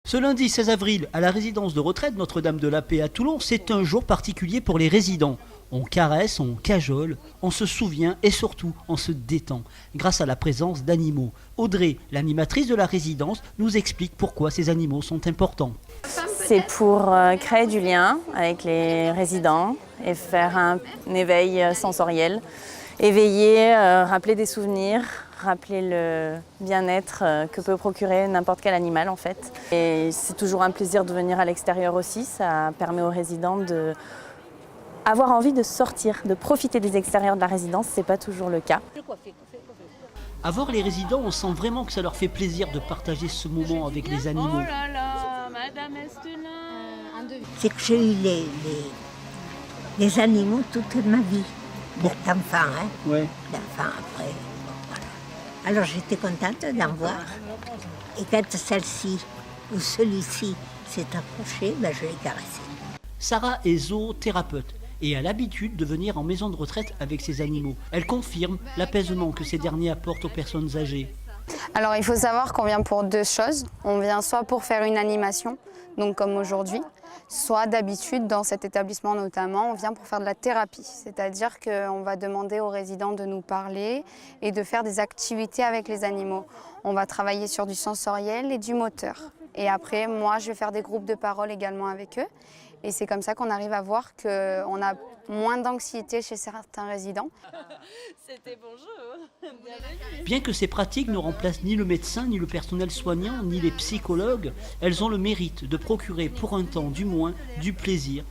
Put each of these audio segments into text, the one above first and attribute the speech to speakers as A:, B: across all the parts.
A: Ce lundi 16 avril, à la résidence de retraite Notre-Dame de la Paix à Toulon, c'est un jour particulier pour les résidents. On caresse, on cajole, on se souvient et surtout on se détend grâce à la présence d'animaux. Audrey, l'animatrice de la résidence, nous explique pourquoi ces animaux sont importants.
B: C'est pour créer du lien avec les résidents et faire un éveil sensoriel, éveiller, rappeler des souvenirs, rappeler le bien-être que peut procurer n'importe quel animal en fait. Et c'est toujours un plaisir de venir à l'extérieur aussi, ça permet aux résidents d'avoir envie de sortir, de profiter des extérieurs de la résidence, c'est pas toujours le cas.
A: À voir les résidents, on sent vraiment que ça leur fait plaisir de partager ce moment avec les animaux.
C: Oh là là, Madame Estelin.
D: C'est que j'ai eu les animaux toute ma vie, d'enfant, hein.
A: Ouais.
D: D'enfant après. Voilà. Alors j'étais contente d'en voir. Et quand celle-ci ou celui-ci s'est approché, ben, je l'ai caressé.
A: Sarah est zoothérapeute et a l'habitude de venir en maison de retraite avec ses animaux. Elle confirme l'apaisement que ces derniers apportent aux personnes âgées.
E: Alors il faut savoir qu'on vient pour deux choses. On vient soit pour faire une animation, donc comme aujourd'hui, soit d'habitude dans cet établissement notamment, on vient pour faire de la thérapie. C'est-à-dire qu'on va demander aux résidents de nous parler et de faire des activités avec les animaux. On va travailler sur du sensoriel et du moteur. Et après, moi, je vais faire des groupes de parole également avec eux. Et c'est comme ça qu'on arrive à voir qu'on a moins d'anxiété chez certains résidents.
C: C'était bonjour.
A: Bien que ces pratiques ne remplacent ni le médecin, ni le personnel soignant, ni les psychologues, elles ont le mérite de procurer pour un temps du moins du plaisir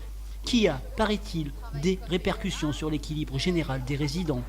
A: qui a, paraît-il, des répercussions sur l'équilibre général des résidents.